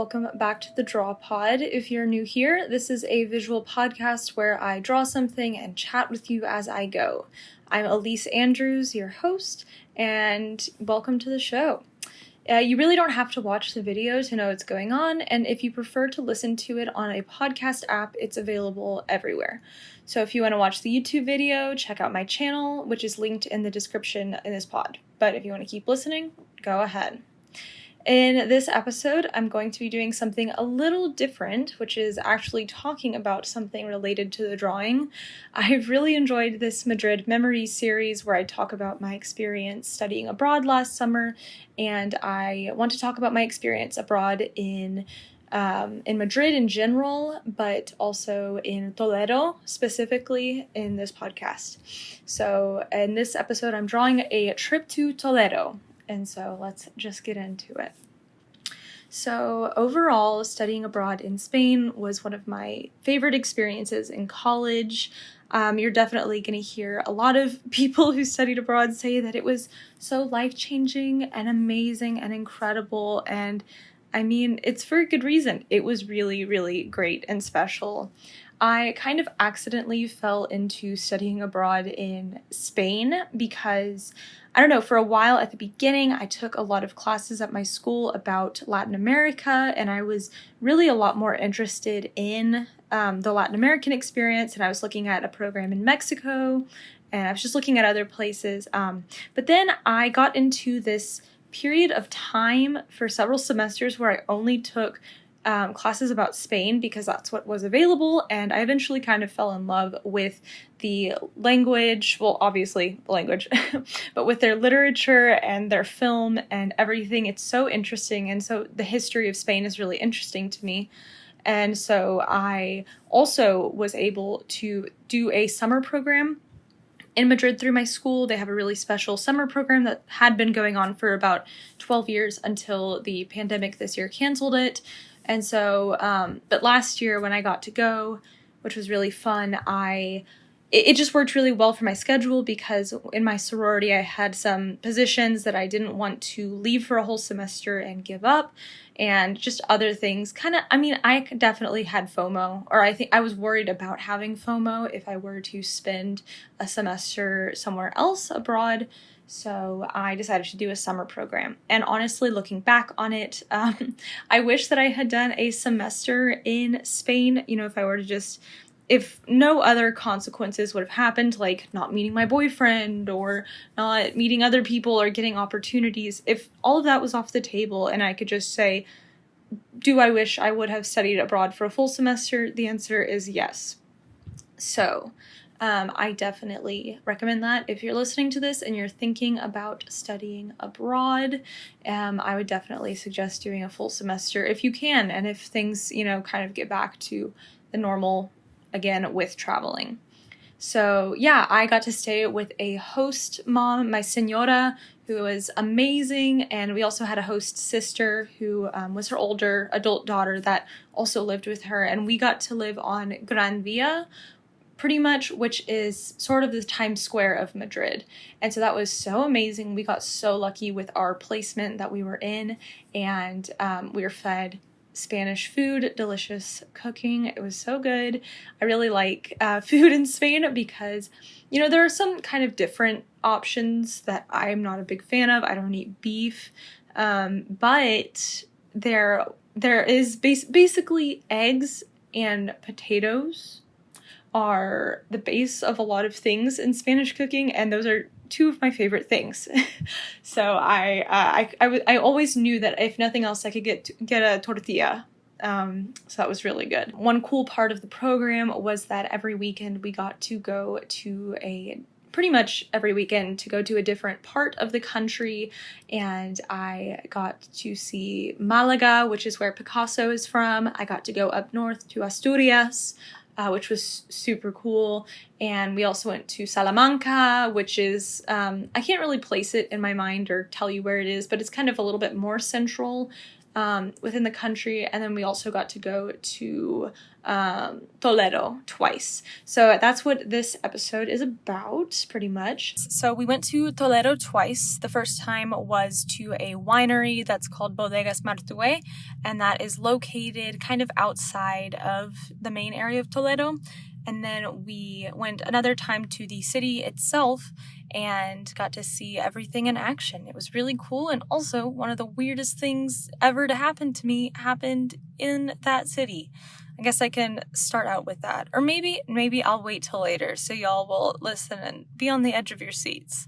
welcome back to the Draw Pod. If you're new here, this is a visual podcast where I draw something and chat with you as I go. I'm Elyse Andrews, your host, and welcome to the show. You really don't have to watch the video to know what's going on, and if you prefer to listen to it on a podcast app, it's available everywhere. So if you want to watch the YouTube video, check out my channel, which is linked in the description in this pod. But if you want to keep listening, go ahead. In this episode, I'm going to be doing something a little different, which is actually talking about something related to the drawing. I've really enjoyed this Madrid Memories series where I talk about my experience studying abroad last summer, and I want to talk about my experience abroad in Madrid in general, but also in Toledo specifically in this podcast. So in this episode, I'm drawing a trip to Toledo. And so let's just get into it. So overall, studying abroad in Spain was one of my favorite experiences in college. You're definitely going to hear a lot of people who studied abroad say that it was so life-changing and amazing and incredible. And I mean, it's for a good reason. It was really, really great and special. I kind of accidentally fell into studying abroad in Spain because, I don't know, for a while at the beginning, I took a lot of classes at my school about Latin America, and I was really a lot more interested in the Latin American experience, and I was looking at a program in Mexico, and I was just looking at other places. But then I got into this period of time for several semesters where I only took classes about Spain because that's what was available, and I eventually kind of fell in love with the language, well, obviously the language, but with their literature and their film and everything. It's so interesting, and so the history of Spain is really interesting to me. And so I also was able to do a summer program in Madrid through my school. They have a really special summer program that had been going on for about 12 years until the pandemic this year canceled it. And so, but last year when I got to go, which was really fun, it just worked really well for my schedule because in my sorority I had some positions that I didn't want to leave for a whole semester and give up, and just other things. I definitely had FOMO, or I think I was worried about having FOMO if I were to spend a semester somewhere else abroad. So I decided to do a summer program. And honestly, looking back on it, I wish that I had done a semester in Spain. You know, if no other consequences would have happened, like not meeting my boyfriend or not meeting other people or getting opportunities, if all of that was off the table and I could just say, do I wish I would have studied abroad for a full semester? The answer is yes. So I definitely recommend that. If you're listening to this and you're thinking about studying abroad, I would definitely suggest doing a full semester if you can, and if things, kind of get back to the normal again with traveling. So yeah, I got to stay with a host mom, my señora, who was amazing, and we also had a host sister who was her older adult daughter that also lived with her, and we got to live on Gran Via, pretty much, which is sort of the Times Square of Madrid. And so that was so amazing. We got so lucky with our placement that we were in, and we were fed Spanish food, delicious cooking. It was so good. I really like food in Spain because, there are some kind of different options that I'm not a big fan of. I don't eat beef, but there is basically eggs and potatoes are the base of a lot of things in Spanish cooking, and those are two of my favorite things. So I always knew that if nothing else, I could get a tortilla. So that was really good. One cool part of the program was that every weekend we got to go to pretty much every weekend to go to a different part of the country, and I got to see Malaga, which is where Picasso is from. I got to go up north to Asturias, which was super cool. And we also went to Salamanca, which is, I can't really place it in my mind or tell you where it is, but it's kind of a little bit more central within the country, and then we also got to go to Toledo twice. So that's what this episode is about, pretty much. So we went to Toledo twice. The first time was to a winery that's called Bodegas Madrid, and that is located kind of outside of the main area of Toledo. And then we went another time to the city itself and got to see everything in action. It was really cool, and also one of the weirdest things ever to happen to me happened in that city. I guess I can start out with that. Or maybe I'll wait till later so y'all will listen and be on the edge of your seats.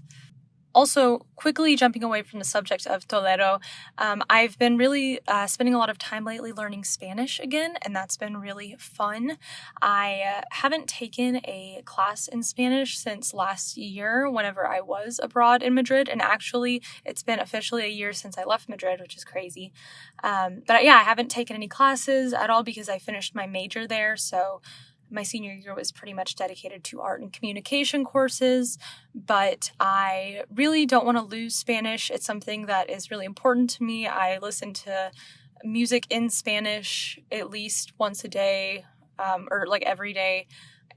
Also, quickly jumping away from the subject of Toledo, I've been really spending a lot of time lately learning Spanish again, and that's been really fun. I haven't taken a class in Spanish since last year whenever I was abroad in Madrid, and actually it's been officially a year since I left Madrid, which is crazy. But yeah, I haven't taken any classes at all because I finished my major there, so my senior year was pretty much dedicated to art and communication courses, but I really don't want to lose Spanish. It's something that is really important to me. I listen to music in Spanish at least once a day, or like every day.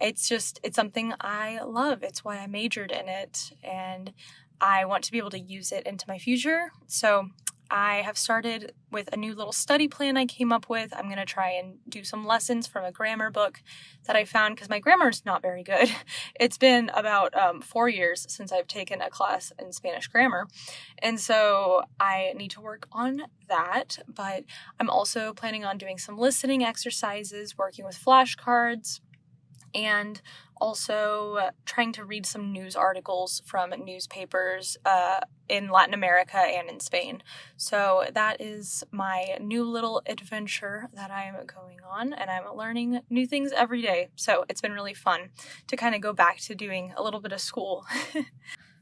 It's something I love. It's why I majored in it, and I want to be able to use it into my future. So I have started with a new little study plan I came up with. I'm going to try and do some lessons from a grammar book that I found because my grammar is not very good. It's been about 4 years since I've taken a class in Spanish grammar. And so I need to work on that. But I'm also planning on doing some listening exercises, working with flashcards, and also trying to read some news articles from newspapers in Latin America and in Spain. So that is my new little adventure that I'm going on, and I'm learning new things every day. So it's been really fun to kind of go back to doing a little bit of school.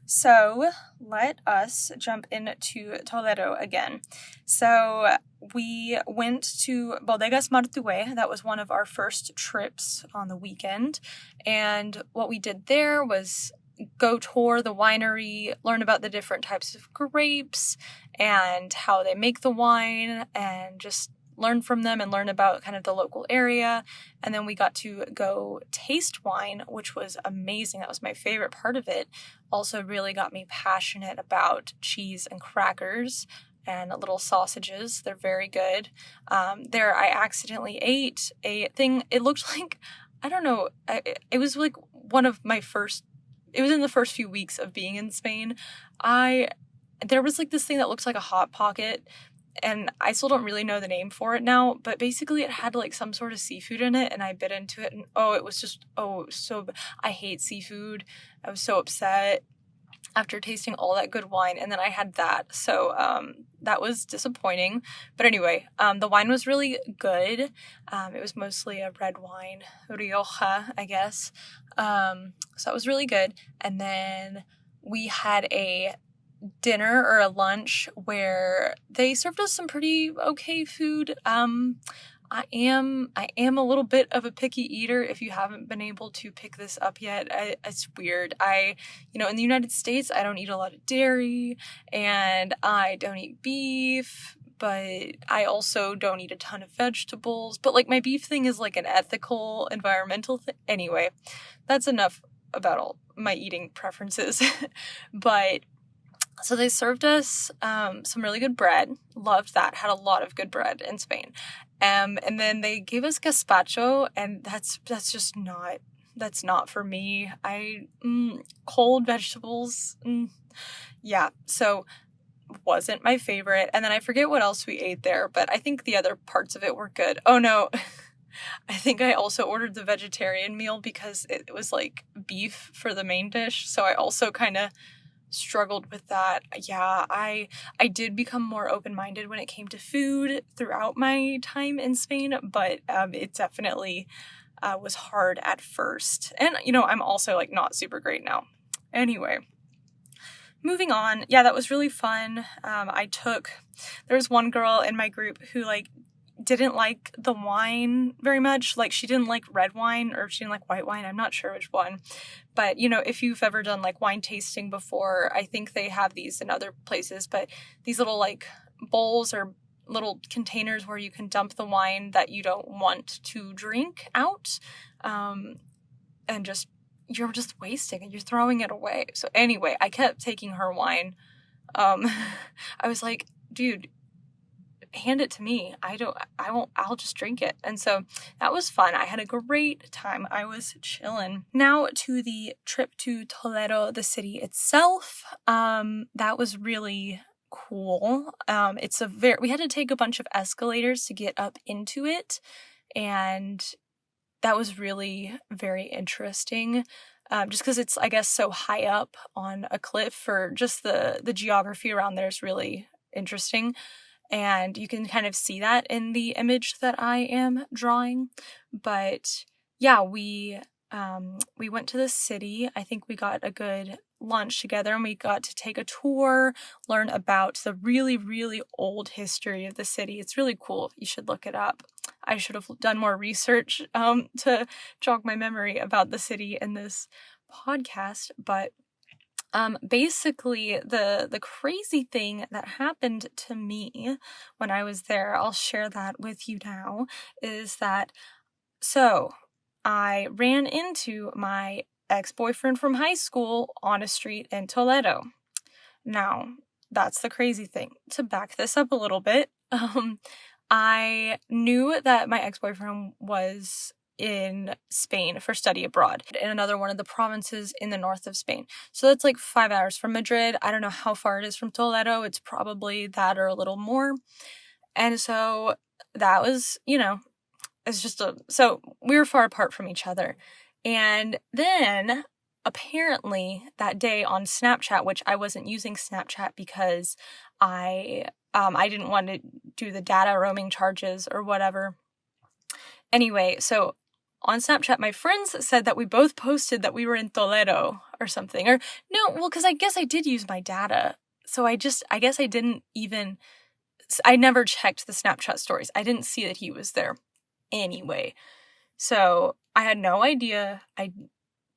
So let us jump into Toledo again. So we went to Bodegas Madrid. That was one of our first trips on the weekend. And what we did there was go tour the winery, learn about the different types of grapes and how they make the wine, and just learn from them and learn about kind of the local area. And then we got to go taste wine, which was amazing. That was my favorite part of it. Also really got me passionate about cheese and crackers and little sausages. They're very good. There I accidentally ate a thing. It looked like, I don't know, it was like one of my first, it was in the first few weeks of being in Spain. There was like this thing that looks like a Hot Pocket, and I still don't really know the name for it now, but basically it had like some sort of seafood in it, and I bit into it, and it was so, I hate seafood. I was so upset after tasting all that good wine, and then I had that, so that was disappointing. But anyway, the wine was really good. It was mostly a red wine, Rioja, I guess, so that was really good. And then we had a dinner or a lunch where they served us some pretty okay food. I am a little bit of a picky eater, if you haven't been able to pick this up yet. It's weird. In the United States, I don't eat a lot of dairy, and I don't eat beef, but I also don't eat a ton of vegetables. But like my beef thing is like an ethical, environmental thing. Anyway, that's enough about all my eating preferences. But so they served us some really good bread. Loved that. Had a lot of good bread in Spain. And then they gave us gazpacho, and that's not for me. Cold vegetables. Yeah, so wasn't my favorite. And then I forget what else we ate there, but I think the other parts of it were good. Oh no, I think I also ordered the vegetarian meal because it was like beef for the main dish. So I also kind of struggled with that. Yeah, I did become more open-minded when it came to food throughout my time in Spain, but it definitely was hard at first. And, I'm also like not super great now. Anyway, moving on. Yeah, that was really fun. There was one girl in my group who didn't like the wine very much. Like, she didn't like red wine, or she didn't like white wine. I'm not sure which one. But, if you've ever done wine tasting before, I think they have these in other places, but these little bowls or little containers where you can dump the wine that you don't want to drink out, and you're just wasting it. You're throwing it away. So anyway, I kept taking her wine. I was like, dude, hand it to me. I'll just drink it. And so that was fun. I had a great time. I was chilling. Now to the trip to Toledo, the city itself. That was really cool. We had to take a bunch of escalators to get up into it, and that was really very interesting. Just because it's, I guess, so high up on a cliff, or just the geography around there is really interesting. And you can kind of see that in the image that I am drawing. But yeah, we went to the city. I think we got a good lunch together, and we got to take a tour, learn about the really, really old history of the city. It's really cool. You should look it up. I should have done more research to jog my memory about the city in this podcast, but basically the crazy thing that happened to me when I was there, I'll share that with you now, is that, so I ran into my ex-boyfriend from high school on a street in Toledo. Now, that's the crazy thing. To back this up a little bit, I knew that my ex-boyfriend was in Spain for study abroad in another one of the provinces in the north of Spain. So that's like 5 hours from Madrid. I don't know how far it is from Toledo. It's probably that or a little more. And so that was, so we were far apart from each other. And then apparently that day on Snapchat, which I wasn't using Snapchat because I didn't want to do the data roaming charges or whatever. Anyway, so on Snapchat, my friends said that we both posted that we were in Toledo or something. Or no, well, because I guess I did use my data. So I guess I never checked the Snapchat stories. I didn't see that he was there anyway. So I had no idea.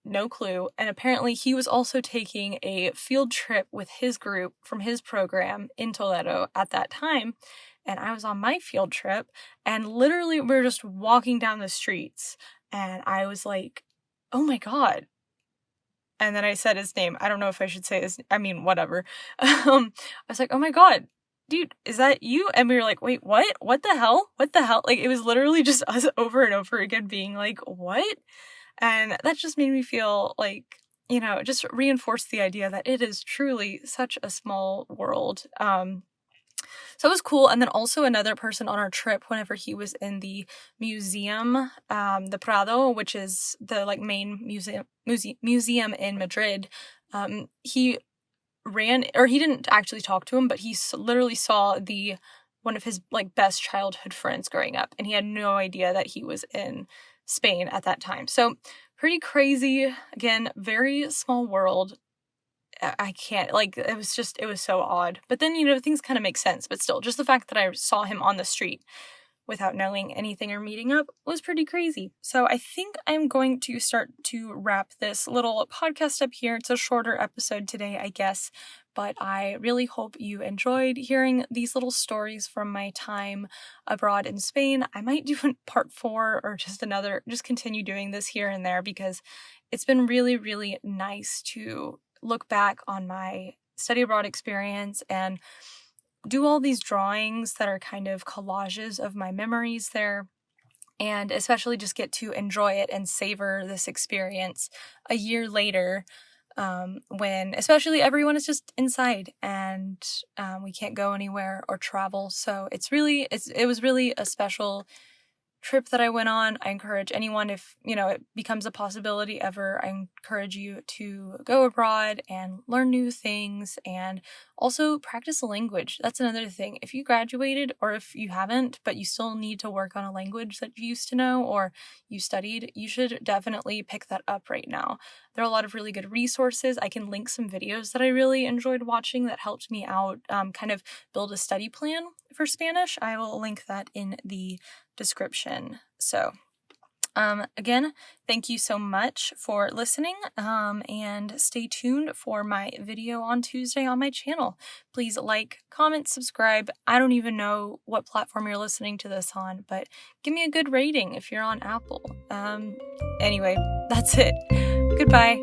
No clue. And apparently he was also taking a field trip with his group from his program in Toledo at that time. And I was on my field trip, and literally we were just walking down the streets, and I was like, oh my God. And then I said his name. I don't know if I should say whatever. I was like, oh my God, dude, is that you? And we were like, wait, what? What the hell? What the hell? Like, it was literally just us over and over again being like, what? And that just made me feel like, just reinforced the idea that it is truly such a small world. So it was cool. And then also another person on our trip, whenever he was in the museum, the Prado, which is the main museum in Madrid, he didn't actually talk to him, but he literally saw one of his best childhood friends growing up, and he had no idea that he was in Spain at that time. So pretty crazy. Again, very small world. I can't, it was so odd. But then, things kind of make sense, but still, just the fact that I saw him on the street without knowing anything or meeting up was pretty crazy. So I think I'm going to start to wrap this little podcast up here. It's a shorter episode today, I guess, but I really hope you enjoyed hearing these little stories from my time abroad in Spain. I might do part 4 or just continue doing this here and there, because it's been really, really nice to look back on my study abroad experience and do all these drawings that are kind of collages of my memories there, and especially just get to enjoy it and savor this experience a year later, when especially everyone is just inside and we can't go anywhere or travel. So it was really a special trip that I went on. I encourage anyone, if it becomes a possibility ever, I encourage you to go abroad and learn new things, and also practice a language. That's another thing. If you graduated, or if you haven't but you still need to work on a language that you used to know or you studied, you should definitely pick that up right now. There are a lot of really good resources. I can link some videos that I really enjoyed watching that helped me out kind of build a study plan for Spanish. I will link that in the description. So Again, thank you so much for listening, and stay tuned for my video on Tuesday on my channel. Please like, comment, subscribe. I don't even know what platform you're listening to this on, but give me a good rating if you're on Apple. Anyway, that's it. Goodbye.